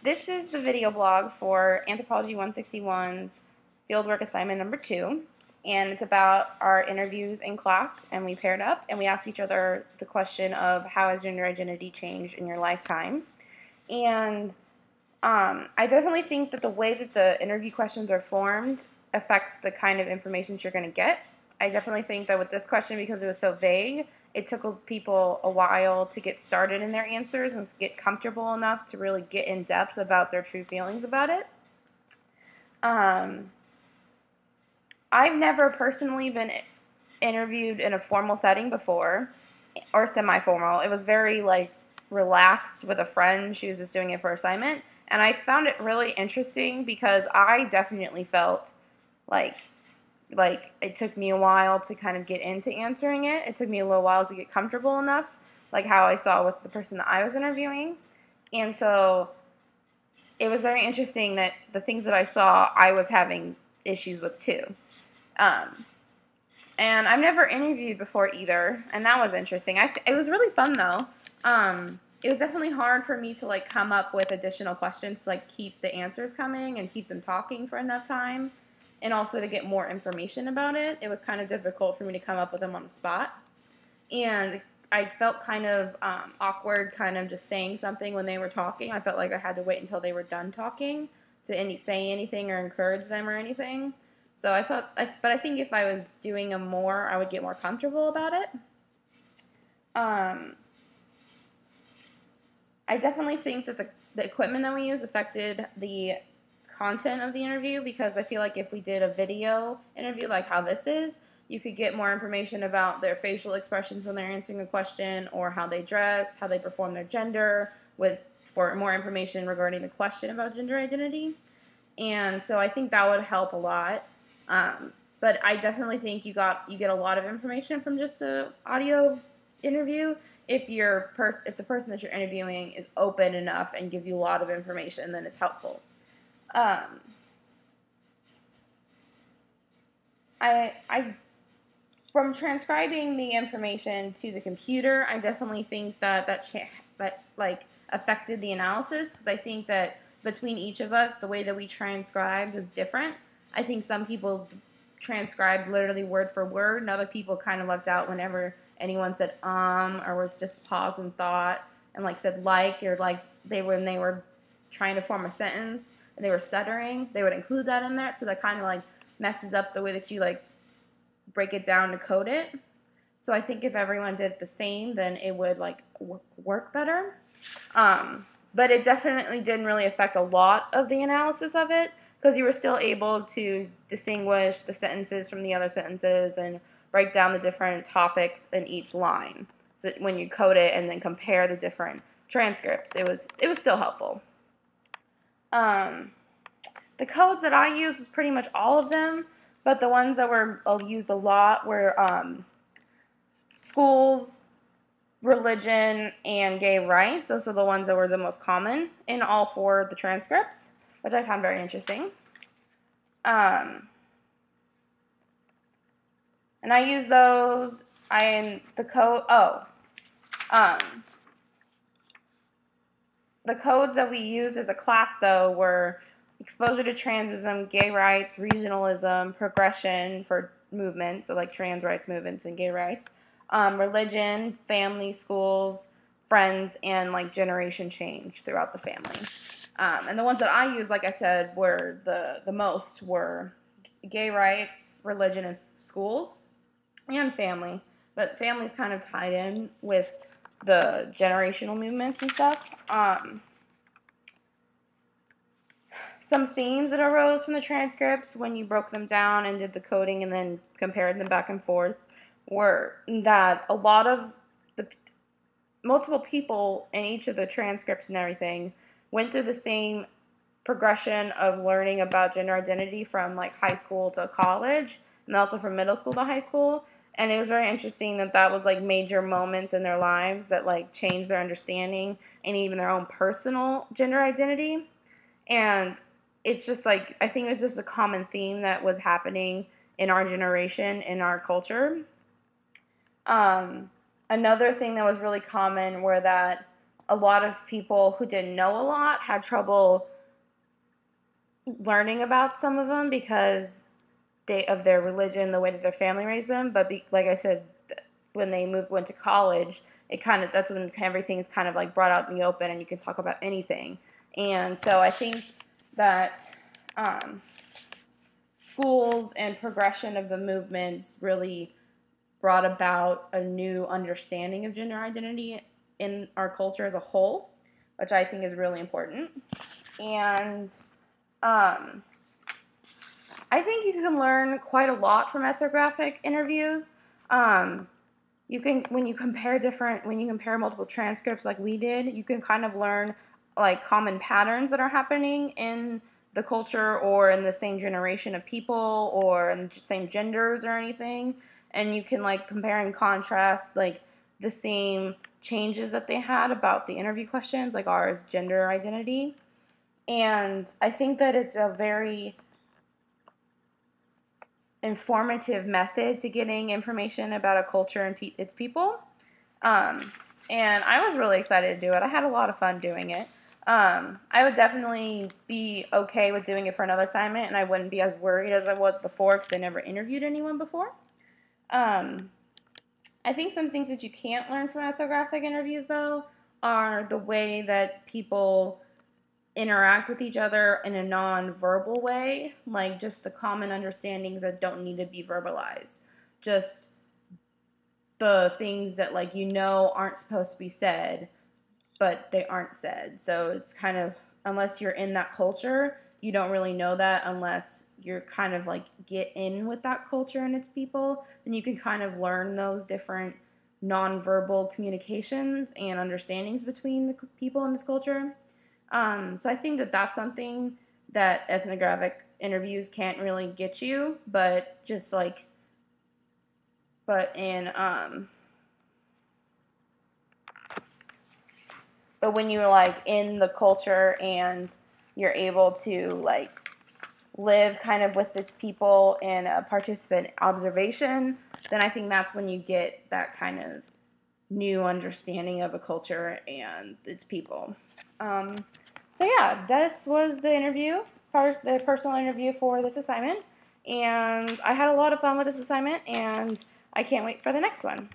This is the video blog for Anthropology 161's fieldwork assignment number 2, and it's about our interviews in class, and we paired up and we asked each other the question of how has gender identity changed in your lifetime. And I definitely think that the way that the interview questions are formed affects the kind of information you're going to get. I definitely think that with this question, because it was so vague, it took people a while to get started in their answers and get comfortable enough to really get in depth about their true feelings about it. I've never personally been interviewed in a formal setting before, or semi-formal. It was very relaxed with a friend. She was just doing it for assignment, and I found it really interesting because I definitely felt like it took me a while to kind of get into answering it. It took me a little while to get comfortable enough, like how I saw with the person that I was interviewing. And so it was very interesting that the things that I saw, I was having issues with too. And I've never interviewed before either, and that was interesting. It was really fun though. It was definitely hard for me to come up with additional questions to keep the answers coming and keep them talking for enough time, and also to get more information about it. It was kind of difficult for me to come up with them on the spot, and I felt kind of awkward kind of just saying something when they were talking. I felt like I had to wait until they were done talking to say anything or encourage them or anything. So but I think if I was doing them more, I would get more comfortable about it. I definitely think that the equipment that we use affected the content of the interview, because I feel like if we did a video interview like how this is, you could get more information about their facial expressions when they're answering a question, or how they dress, how they perform their gender, for more information regarding the question about gender identity. And so I think that would help a lot. But I definitely think you get a lot of information from just an audio interview if the person that you're interviewing is open enough and gives you a lot of information, then it's helpful. From transcribing the information to the computer, I definitely think that affected the analysis, because I think that between each of us, the way that we transcribed is different. I think some people transcribed literally word for word, and other people kind of left out whenever anyone said or was just paused and thought, and said or when they were trying to form a sentence and they were stuttering, they would include that in there. So that kind of messes up the way that you break it down to code it. So I think if everyone did the same, then it would work better. But it definitely didn't really affect a lot of the analysis of it, because you were still able to distinguish the sentences from the other sentences and break down the different topics in each line. So when you code it and then compare the different transcripts, it was still helpful. The codes that I use is pretty much all of them, but the ones that were used a lot were schools, religion, and gay rights. Those are the ones that were the most common in all 4 of the transcripts, which I found very interesting. And I use those the codes that we used as a class, though, were exposure to transism, gay rights, regionalism, progression for movements, so trans rights movements and gay rights, religion, family, schools, friends, and generation change throughout the family. And the ones that I used, like I said, were the most were gay rights, religion, and schools, and family. But family's kind of tied in with the generational movements and stuff. Some themes that arose from the transcripts when you broke them down and did the coding and then compared them back and forth were that a lot of multiple people in each of the transcripts and everything went through the same progression of learning about gender identity from high school to college, and also from middle school to high school. And it was very interesting that was major moments in their lives that changed their understanding and even their own personal gender identity. And it's just I think it was just a common theme that was happening in our generation, in our culture. Another thing that was really common were that a lot of people who didn't know a lot had trouble learning about some of them because of their religion, the way that their family raised them. But like I said, when they went to college, that's when everything is kind of like brought out in the open, and you can talk about anything. And so I think that schools and progression of the movements really brought about a new understanding of gender identity in our culture as a whole, which I think is really important. And I think you can learn quite a lot from ethnographic interviews. You can, when you compare multiple transcripts like we did, you can kind of learn like common patterns that are happening in the culture or in the same generation of people or in the same genders or anything. And you can like compare and contrast like the same changes that they had about the interview questions, like ours, gender identity. And I think that it's a very informative method to getting information about a culture and its people. And I was really excited to do it. I had a lot of fun doing it. I would definitely be okay with doing it for another assignment, and I wouldn't be as worried as I was before because I never interviewed anyone before. I think some things that you can't learn from ethnographic interviews, though, are the way that people interact with each other in a non-verbal way, like just the common understandings that don't need to be verbalized. Just the things that, like, aren't supposed to be said, but they aren't said. So it's kind of, unless you're in that culture, you don't really know that unless you're kind of like get in with that culture and its people. Then you can kind of learn those different nonverbal communications and understandings between the people in this culture. So I think that that's something that ethnographic interviews can't really get you, but just like, but when you're like in the culture and you're able to like live kind of with its people in a participant observation, then I think that's when you get that kind of new understanding of a culture and its people. So yeah, this was the interview, the personal interview for this assignment, and I had a lot of fun with this assignment, and I can't wait for the next one.